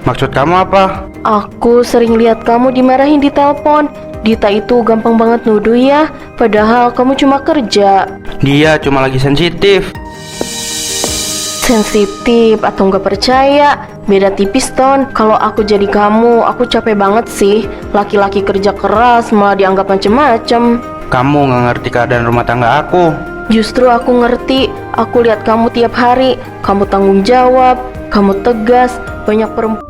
Maksud kamu apa? Aku sering lihat kamu dimarahin di telepon. Dita itu gampang banget nuduh ya, padahal kamu cuma kerja. Dia cuma lagi sensitif. Sensitif atau nggak percaya, beda tipis Ton. Kalau aku jadi kamu, aku capek banget sih. Laki-laki kerja keras malah dianggap macem-macem. Kamu nggak ngerti keadaan rumah tangga aku. Justru aku ngerti. Aku lihat kamu tiap hari. Kamu tanggung jawab, kamu tegas, banyak perempuan.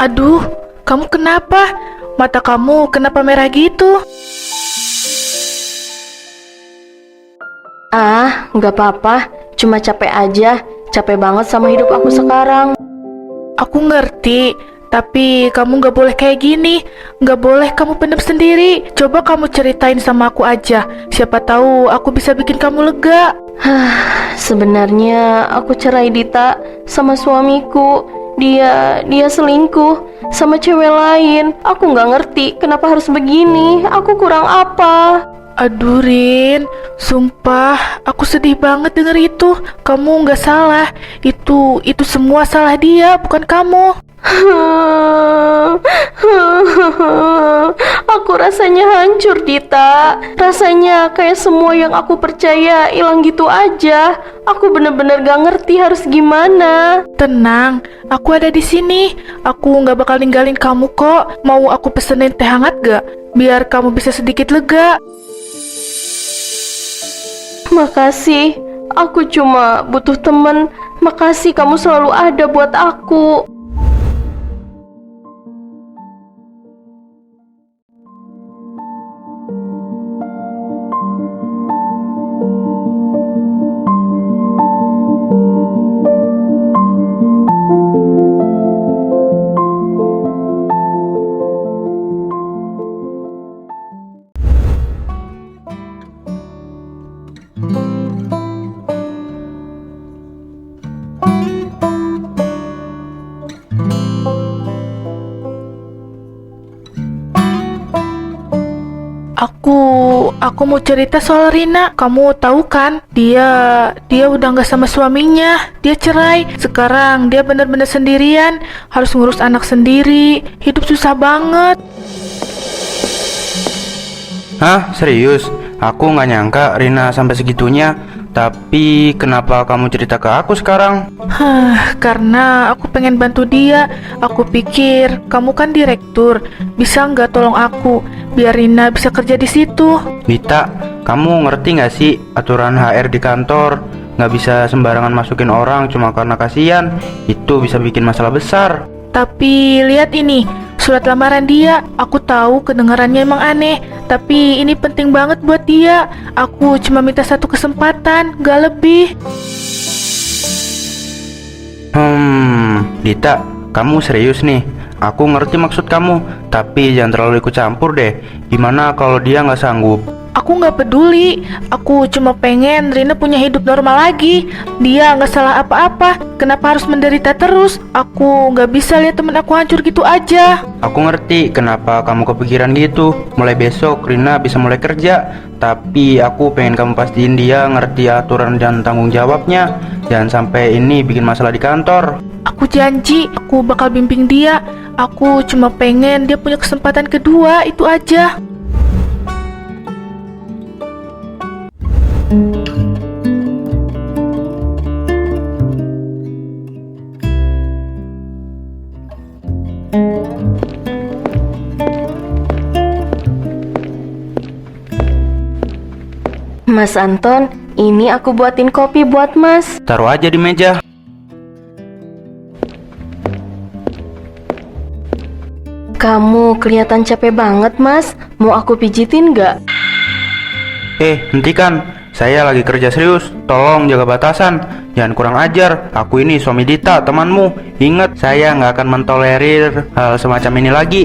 Aduh, kamu kenapa? Mata kamu kenapa merah gitu? Nggak apa-apa. Cuma capek aja. Capek banget sama hidup aku sekarang. Aku ngerti, tapi kamu nggak boleh kayak gini. Nggak boleh kamu pendam sendiri. Coba kamu ceritain sama aku aja. Siapa tahu aku bisa bikin kamu lega. Sebenarnya aku cerai Dita sama suamiku. Dia selingkuh sama cewek lain. Aku nggak ngerti kenapa harus begini. Aku kurang apa? Aduh Rin, sumpah aku sedih banget denger itu. Kamu nggak salah. Itu semua salah dia, bukan kamu. Aku rasanya hancur Dita. Rasanya kayak semua yang aku percaya hilang gitu aja. Aku bener-bener gak ngerti harus gimana. Tenang, aku ada di sini. Aku nggak bakal ninggalin kamu kok. Mau aku pesenin teh hangat gak? Biar kamu bisa sedikit lega. Makasih, aku cuma butuh temen. Makasih kamu selalu ada buat aku. Aku mau cerita soal Rina. Kamu tahu kan? Dia udah nggak sama suaminya. Dia cerai. Sekarang dia benar-benar sendirian. Harus ngurus anak sendiri. Hidup susah banget. Hah? Serius? Aku nggak nyangka Rina sampai segitunya. Tapi kenapa kamu cerita ke aku sekarang? Karena aku pengen bantu dia. Aku pikir kamu kan direktur, bisa nggak tolong aku biar Rina bisa kerja di situ? Dita, kamu ngerti nggak sih aturan HR di kantor? Nggak bisa sembarangan masukin orang cuma karena kasihan. Itu bisa bikin masalah besar. Tapi lihat ini, surat lamaran dia. Aku tahu kedengarannya emang aneh, tapi ini penting banget buat dia. Aku cuma minta satu kesempatan, gak lebih. Dita, kamu serius nih? Aku ngerti maksud kamu, tapi jangan terlalu ikut campur deh. Gimana kalau dia nggak sanggup? Aku gak peduli. Aku cuma pengen Rina punya hidup normal lagi. Dia gak salah apa-apa. Kenapa harus menderita terus? Aku gak bisa lihat temen aku hancur gitu aja. Aku ngerti kenapa kamu kepikiran gitu. Mulai besok Rina bisa mulai kerja. Tapi aku pengen kamu pastiin dia ngerti aturan dan tanggung jawabnya. Jangan sampai ini bikin masalah di kantor. Aku janji, aku bakal bimbing dia. Aku cuma pengen dia punya kesempatan kedua, itu aja. Mas Anton, ini aku buatin kopi buat Mas. Taruh aja di meja. Kamu kelihatan capek banget Mas. Mau aku pijitin gak? Hentikan. Saya lagi kerja serius. Tolong jaga batasan. Jangan kurang ajar. Aku ini suami Dita, temanmu. Ingat, saya nggak akan mentolerir hal semacam ini lagi.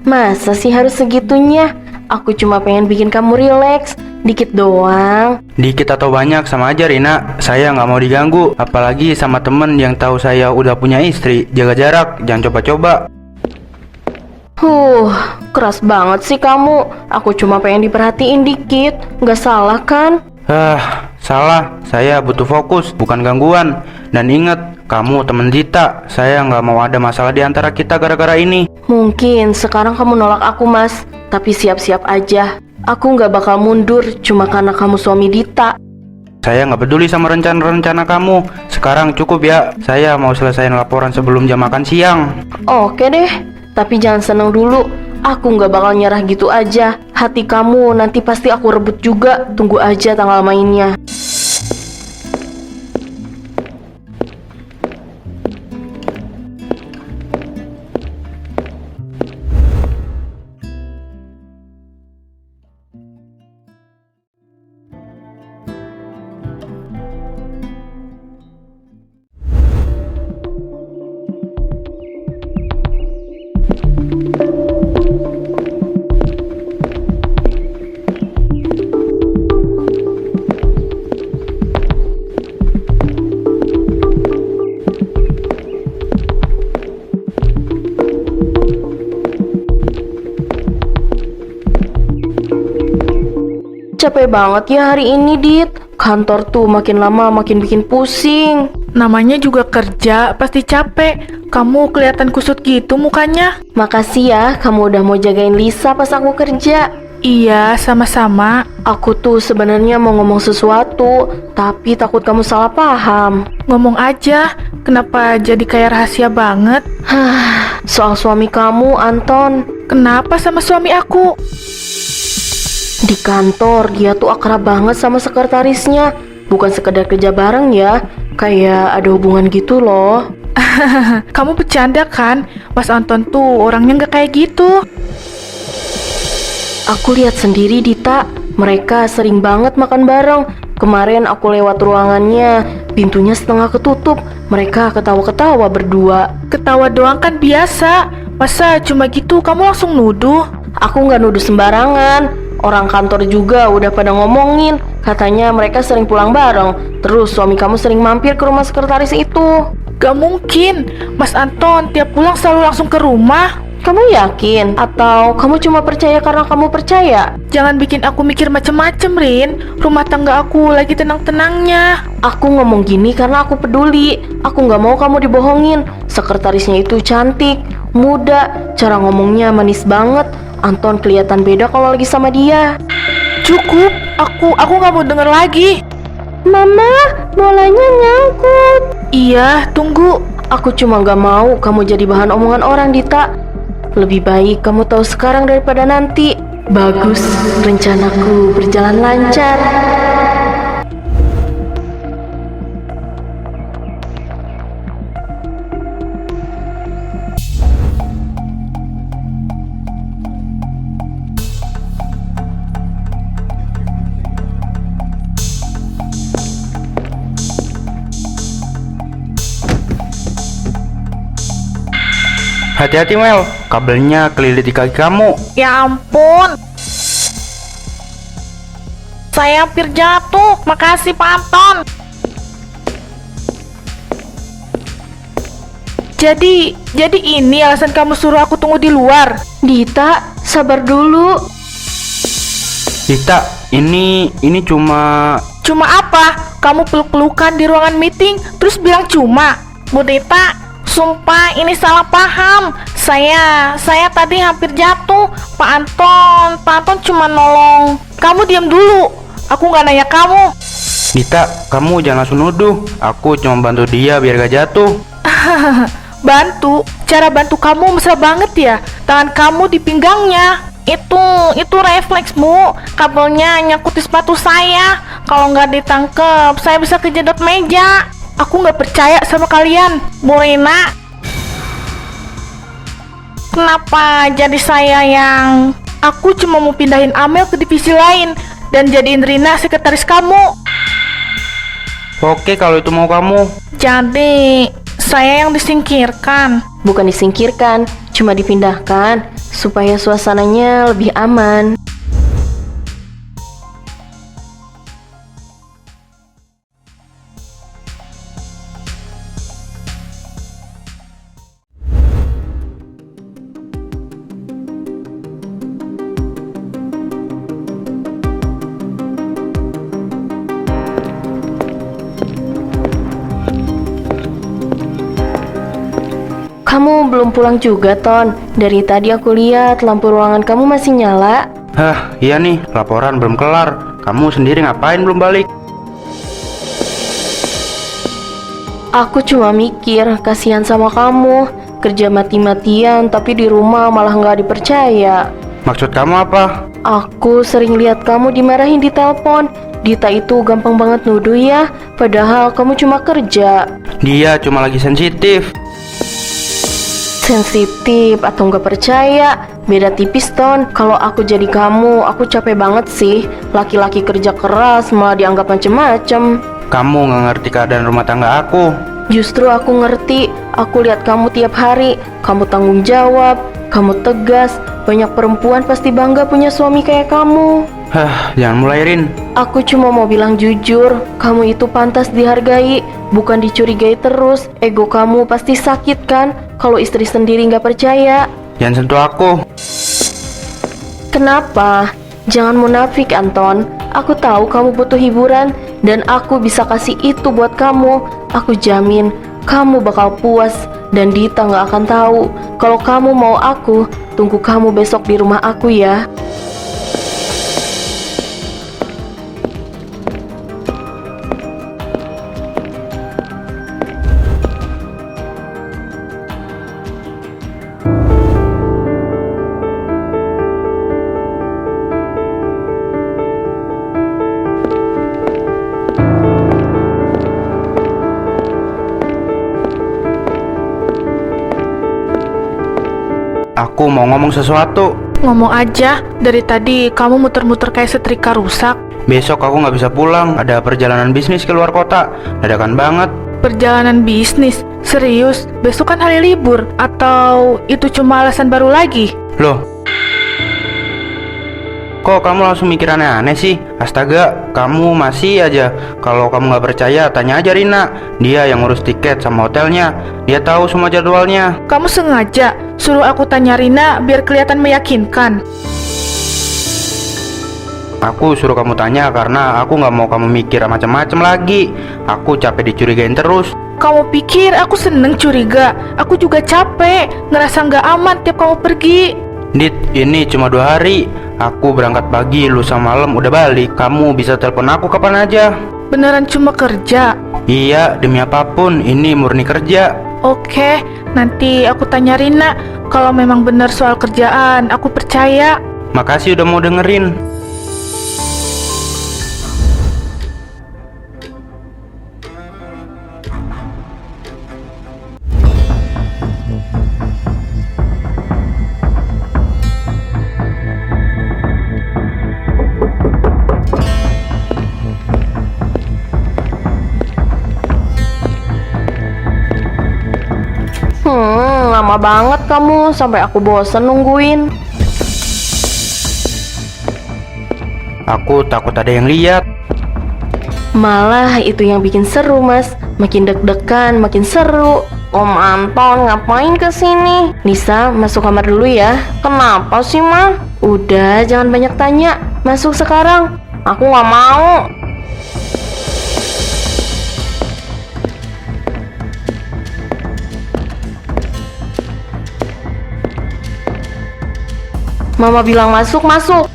Masa sih harus segitunya? Aku cuma pengen bikin kamu rileks. Dikit doang. Dikit atau banyak sama aja Rina, saya nggak mau diganggu. Apalagi sama temen yang tahu saya udah punya istri. Jaga jarak, jangan coba-coba. Keras banget sih kamu. Aku cuma pengen diperhatiin dikit. Nggak salah kan? Salah. Saya butuh fokus, bukan gangguan. Dan ingat, kamu temen Dita. Saya nggak mau ada masalah di antara kita gara-gara ini. Mungkin sekarang kamu nolak aku, Mas. Tapi siap-siap aja. Aku nggak bakal mundur cuma karena kamu suami Dita. Saya nggak peduli sama rencana-rencana kamu. Sekarang cukup ya. Saya mau selesaiin laporan sebelum jam makan siang. Oke deh. Tapi jangan seneng dulu. Aku nggak bakal nyerah gitu aja. Hati kamu nanti pasti aku rebut juga. Tunggu aja tanggal mainnya. Capek banget ya hari ini, Dit. Kantor tuh makin lama makin bikin pusing. Namanya juga kerja, pasti capek. Kamu kelihatan kusut gitu mukanya. Makasih ya, kamu udah mau jagain Lisa pas aku kerja. Iya, sama-sama. Aku tuh sebenarnya mau ngomong sesuatu, tapi takut kamu salah paham. Ngomong aja, kenapa jadi kayak rahasia banget? Soal suami kamu, Anton. Kenapa sama suami aku? Di kantor, dia tuh akrab banget sama sekretarisnya. Bukan sekedar kerja bareng ya, kayak ada hubungan gitu loh. Kamu bercanda kan? Mas Anton tuh orangnya nggak kayak gitu. Aku lihat sendiri, Dita. Mereka sering banget makan bareng. Kemarin aku lewat ruangannya, pintunya setengah ketutup. Mereka ketawa-ketawa berdua. Ketawa doang kan biasa. Masa cuma gitu kamu langsung nuduh? Aku nggak nuduh sembarangan. Orang kantor juga udah pada ngomongin. Katanya mereka sering pulang bareng. Terus suami kamu sering mampir ke rumah sekretaris itu. Gak mungkin. Mas Anton tiap pulang selalu langsung ke rumah. Kamu yakin? Atau kamu cuma percaya karena kamu percaya? Jangan bikin aku mikir macem-macem, Rin. Rumah tangga aku lagi tenang-tenangnya. Aku ngomong gini karena aku peduli. Aku nggak mau kamu dibohongin. Sekretarisnya itu cantik, muda, cara ngomongnya manis banget. Anton kelihatan beda kalau lagi sama dia. Cukup, aku nggak mau denger lagi. Mama, bolanya nyangkut. Iya, tunggu. Aku cuma nggak mau kamu jadi bahan omongan orang, Dita. Lebih baik kamu tahu sekarang daripada nanti. Bagus, rencanaku berjalan lancar. Hati-hati Mel, kabelnya kelilit di kaki kamu. Ya ampun. Saya hampir jatuh. Makasih Pak Anton. Jadi ini alasan kamu suruh aku tunggu di luar. Dita, sabar dulu. Dita, ini cuma... Cuma apa? Kamu peluk-pelukan di ruangan meeting terus bilang cuma. Bu Dita, sumpah ini salah paham. Saya tadi hampir jatuh. Pak Anton cuma nolong. Kamu diam dulu. Aku nggak nanya kamu. Dita, kamu jangan langsung nuduh. Aku cuma bantu dia biar gak jatuh. Bantu? Cara bantu kamu mesra banget ya. Tangan kamu di pinggangnya. Itu refleks Bu. Kabelnya nyangkut di sepatu saya. Kalau nggak ditangkep, saya bisa kejedot meja. Aku nggak percaya sama kalian, Bu Rina. Kenapa jadi saya yang... Aku cuma mau pindahin Amel ke divisi lain dan jadiin Rina sekretaris kamu. Oke, kalau itu mau kamu. Jadi saya yang disingkirkan. Bukan disingkirkan, cuma dipindahkan supaya suasananya lebih aman. kamu belum pulang juga, Ton. Dari tadi aku lihat lampu ruangan kamu masih nyala. Hah, iya nih, laporan belum kelar. Kamu sendiri ngapain belum balik? Aku cuma mikir, kasihan sama kamu. Kerja mati-matian, tapi di rumah malah nggak dipercaya. Maksud kamu apa? Aku sering lihat kamu dimarahin di telepon. Dita itu gampang banget nuduh ya, padahal kamu cuma kerja. Dia cuma lagi sensitif. Sensitif atau nggak percaya, beda tipis, Ton. Kalau aku jadi kamu, aku capek banget sih. Laki-laki kerja keras malah dianggap macem-macem. Kamu nggak ngerti keadaan rumah tangga aku. Justru aku ngerti, aku lihat kamu tiap hari. Kamu tanggung jawab, kamu tegas. Banyak perempuan pasti bangga punya suami kayak kamu. Hah, jangan mulai, Rin. Aku cuma mau bilang jujur, kamu itu pantas dihargai, bukan dicurigai terus. Ego kamu pasti sakit kan, kalau istri sendiri nggak percaya. Jangan sentuh aku. Kenapa? Jangan munafik, Anton. Aku tahu kamu butuh hiburan, dan aku bisa kasih itu buat kamu. Aku jamin, kamu bakal puas, dan Dita nggak akan tahu. Kalau kamu mau aku, tunggu kamu besok di rumah aku ya. Aku mau ngomong sesuatu. Ngomong aja, dari tadi kamu muter-muter kayak setrika rusak. Besok aku nggak bisa pulang. Ada perjalanan bisnis ke luar kota. Dadakan banget. Perjalanan bisnis? Serius? Besok kan hari libur? Atau itu cuma alasan baru lagi? Loh, kok kamu langsung mikir aneh-aneh sih? Astaga, kamu masih aja. Kalau kamu nggak percaya, tanya aja Rina. Dia yang ngurus tiket sama hotelnya. Dia tahu semua jadwalnya. Kamu sengaja suruh aku tanya Rina biar kelihatan meyakinkan. Aku suruh kamu tanya karena aku nggak mau kamu mikir macam-macam lagi. Aku capek dicurigain terus. Kamu pikir aku seneng curiga? Aku juga capek, ngerasa nggak aman tiap kamu pergi. Dit, ini cuma 2 hari. Aku berangkat pagi, lusa malam udah balik. Kamu bisa telepon aku kapan aja. Beneran cuma kerja? Iya, demi apapun, ini murni kerja. Oke, nanti aku tanya Rina. Kalau memang benar soal kerjaan, aku percaya. Makasih udah mau dengerin. Lama banget kamu, sampai aku bosen nungguin. Aku takut ada yang lihat. Malah itu yang bikin seru, Mas. Makin deg-degan, makin seru. Om Anton ngapain kesini? Lisa, masuk kamar dulu ya. Kenapa sih, Ma? Udah, jangan banyak tanya. Masuk sekarang. Aku nggak mau. Mama bilang masuk, masuk.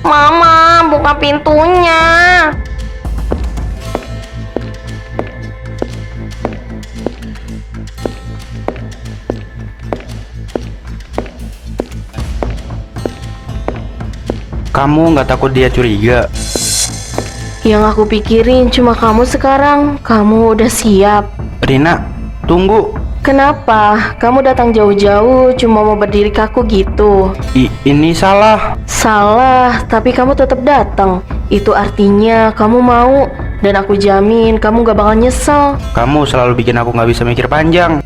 Mama, buka pintunya. Kamu nggak takut dia curiga? Yang aku pikirin cuma kamu sekarang. Kamu udah siap? Rina, tunggu. Kenapa? Kamu datang jauh-jauh cuma mau berdiri kaku gitu? Ini salah. Salah, tapi kamu tetap datang. Itu artinya kamu mau. Dan aku jamin kamu gak bakal nyesel. Kamu selalu bikin aku nggak bisa mikir panjang.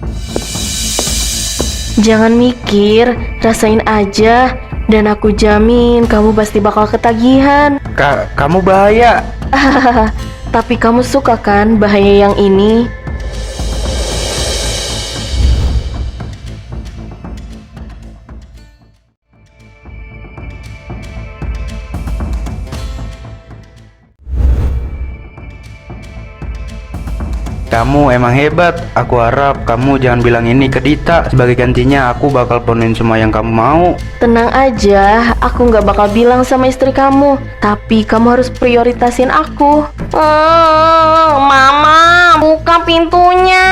Jangan mikir, rasain aja. Dan aku jamin kamu pasti bakal ketagihan. Kamu bahaya. Tapi kamu suka kan bahaya yang ini? Kamu emang hebat. Aku harap kamu jangan bilang ini ke Dita. Sebagai gantinya aku bakal penuhin semua yang kamu mau. Tenang aja, aku nggak bakal bilang sama istri kamu. Tapi kamu harus prioritasin aku. Mama, buka pintunya.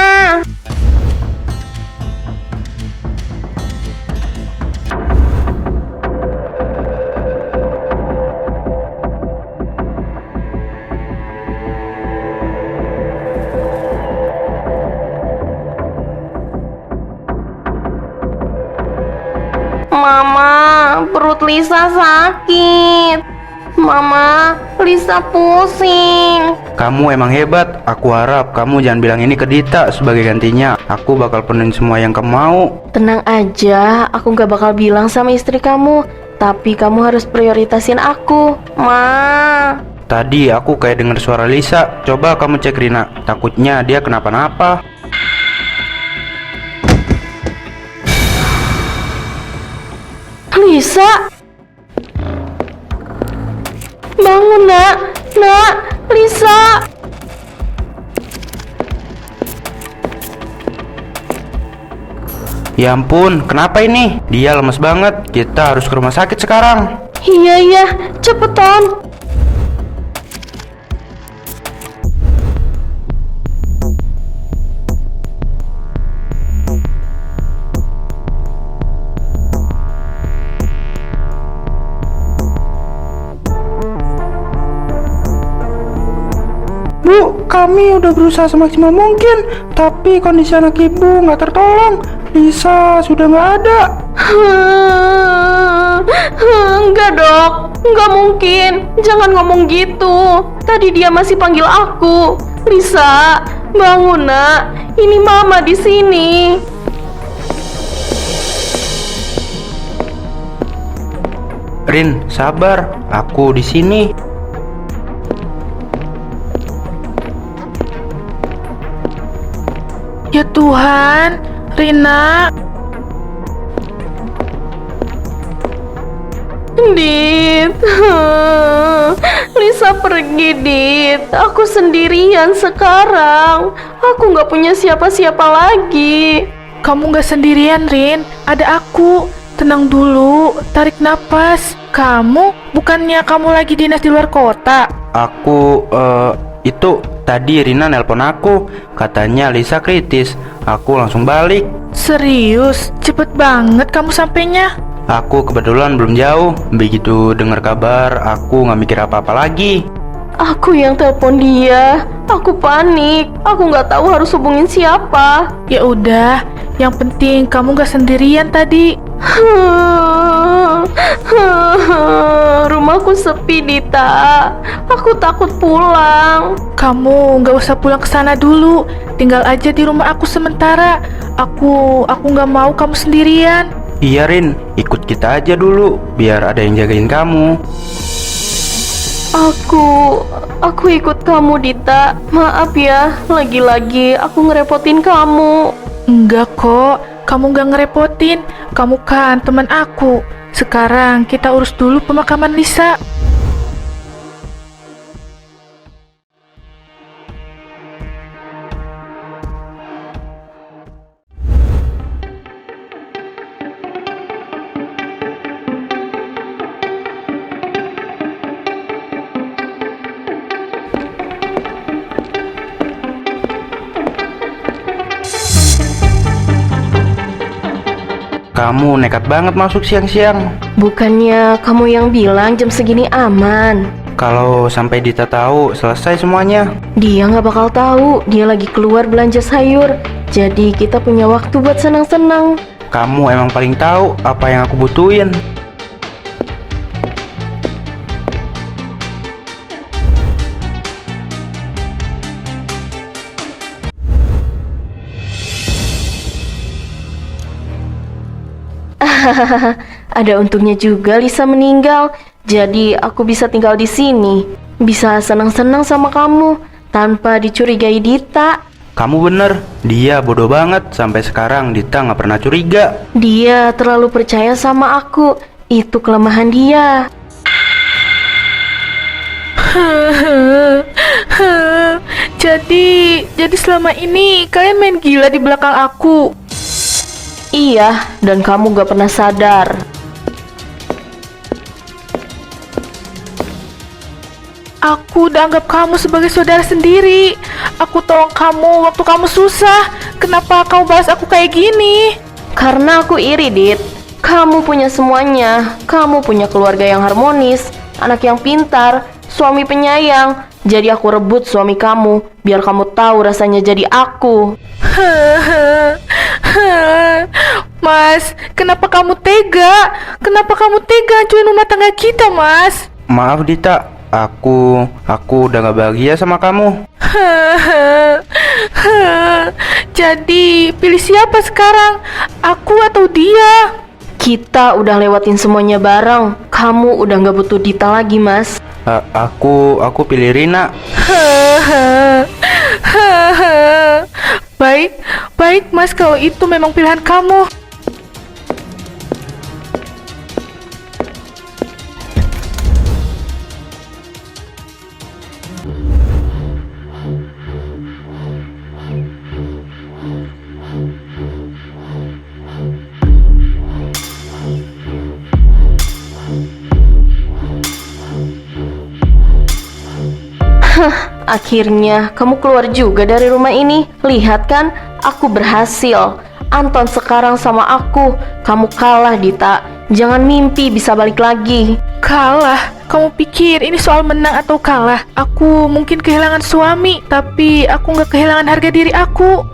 Mama, perut Lisa sakit. Mama, Lisa pusing. Kamu emang hebat. Aku harap kamu jangan bilang ini ke Dita. Sebagai gantinya aku bakal penuhin semua yang kamu mau. Tenang aja, aku nggak bakal bilang sama istri kamu. Tapi kamu harus prioritasin aku, Ma. Tadi aku kayak dengar suara Lisa. Coba kamu cek Rina. Takutnya dia kenapa-napa. Lisa, bangun nak, Lisa. Ya ampun, kenapa ini? Dia lemes banget. Kita harus ke rumah sakit sekarang. Iya, cepetan. Bu, kami udah berusaha semaksimal mungkin, tapi kondisi anak ibu nggak tertolong. Lisa sudah nggak ada. Enggak dok, enggak mungkin. Jangan ngomong gitu. Tadi dia masih panggil aku. Lisa, bangun nak. Ini mama di sini. Rin, sabar. Aku di sini. Ya Tuhan, Rina. Dit, Lisa pergi, Dit. Aku sendirian sekarang. Aku nggak punya siapa-siapa lagi. Kamu gak sendirian, Rin. Ada aku. Tenang dulu, tarik napas. Bukannya kamu lagi dinas di luar kota? Itu tadi Rina nelpon aku. Katanya Lisa kritis. Aku langsung balik. Serius? Cepet banget kamu sampainya. Aku kebetulan belum jauh. Begitu dengar kabar, aku nggak mikir apa-apa lagi. Aku yang telepon dia. Aku panik. Aku nggak tahu harus hubungin siapa. Ya udah, yang penting kamu gak sendirian tadi. Rumahku sepi, Dita. Aku takut pulang. Kamu gak usah pulang ke sana dulu. Tinggal aja di rumah aku sementara. Aku gak mau kamu sendirian. Iya Rin, ikut kita aja dulu, biar ada yang jagain kamu. Aku ikut kamu, Dita. Maaf ya, lagi-lagi aku ngerepotin kamu. Enggak kok, kamu gak ngerepotin. Kamu kan teman aku. Sekarang kita urus dulu pemakaman Lisa. Kamu nekat banget masuk siang-siang. Bukannya kamu yang bilang jam segini aman? Kalau sampai Dita tahu, selesai semuanya. Dia nggak bakal tahu. Dia lagi keluar belanja sayur. Jadi kita punya waktu buat senang-senang. Kamu emang paling tahu apa yang aku butuhin. Ada untungnya juga Lisa meninggal. Jadi aku bisa tinggal di sini. Bisa senang-senang sama kamu tanpa dicurigai Dita. Kamu bener, dia bodoh banget. Sampai sekarang Dita nggak pernah curiga. Dia terlalu percaya sama aku. Itu kelemahan dia. Jadi selama ini kalian main gila di belakang aku. Iya, dan kamu gak pernah sadar. Aku udah anggap kamu sebagai saudara sendiri. Aku tolong kamu waktu kamu susah. Kenapa kamu balas aku kayak gini? Karena aku iri, Dit. Kamu punya semuanya. Kamu punya keluarga yang harmonis, anak yang pintar, suami penyayang. Jadi aku rebut suami kamu, biar kamu tahu rasanya jadi aku. Mas, kenapa kamu tega? Kenapa kamu tega hancurin rumah tangga kita, Mas? Maaf Dita, aku udah gak bahagia sama kamu. Jadi, pilih siapa sekarang? Aku atau dia? Kita udah lewatin semuanya bareng. Kamu udah gak butuh Dita lagi, Mas. Aku pilih Rina. Baik Mas, kalau itu memang pilihan kamu. Akhirnya kamu keluar juga dari rumah ini. Lihat kan, aku berhasil. Anton sekarang sama aku. Kamu kalah, Dita. Jangan mimpi bisa balik lagi. Kalah? Kamu pikir ini soal menang atau kalah? Aku mungkin kehilangan suami, tapi aku nggak kehilangan harga diri aku.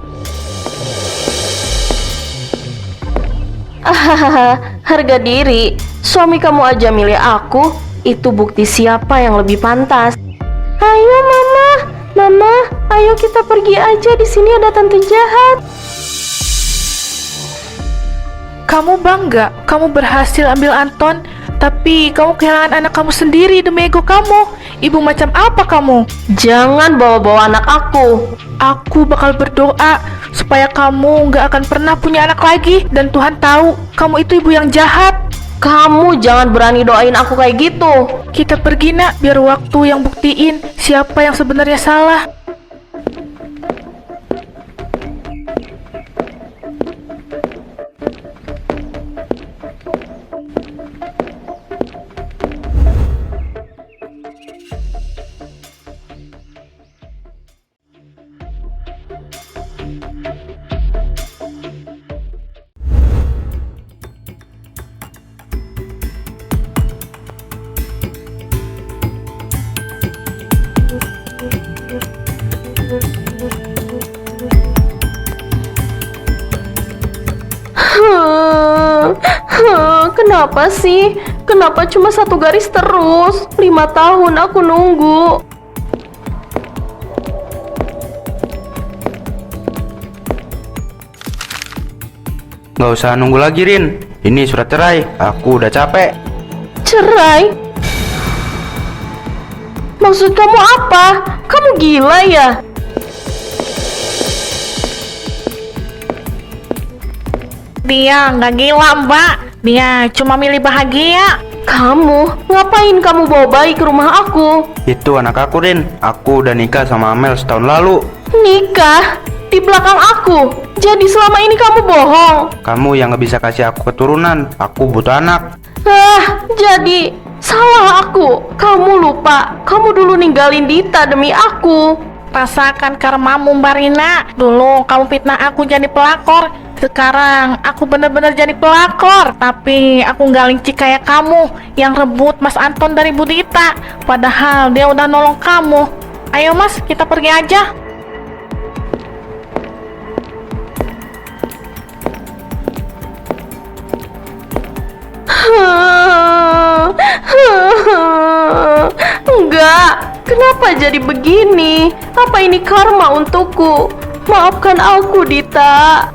Harga diri? Suami kamu aja milih aku. Itu bukti siapa yang lebih pantas. Ayo Mama, ayo kita pergi aja. Di sini ada tante jahat. Kamu bangga, kamu berhasil ambil Anton, tapi kamu kehilangan anak kamu sendiri demi ego kamu. Ibu macam apa kamu? Jangan bawa-bawa anak aku. Aku bakal berdoa supaya kamu nggak akan pernah punya anak lagi. Dan Tuhan tahu, kamu itu ibu yang jahat. Kamu jangan berani doain aku kayak gitu. Kita pergi nak, biar waktu yang buktiin siapa yang sebenarnya salah. Kenapa sih? Kenapa cuma satu garis terus? 5 tahun aku nunggu. Gak usah nunggu lagi Rin. Ini surat cerai. Aku udah capek. Cerai? Maksud kamu apa? Kamu gila ya? Dia nggak gila mbak, dia cuma milih bahagia. Kamu? Ngapain kamu bawa bayi ke rumah aku? Itu anak aku Rin. Aku udah nikah sama Amel setahun lalu. Nikah? Di belakang aku? Jadi selama ini kamu bohong? Kamu yang gak bisa kasih aku keturunan. Aku butuh anak. Jadi salah aku. Kamu lupa, kamu dulu ninggalin Dita demi aku. Rasakan karmamu Mbak Rina. Dulu kamu fitnah aku jadi pelakor. Sekarang aku bener-bener jadi pelakor. Tapi aku nggak licik kayak kamu yang rebut Mas Anton dari Bu Dita. Padahal dia udah nolong kamu. Ayo Mas, kita pergi aja. Enggak, kenapa jadi begini? Apa ini karma untukku? Maafkan aku, Dita.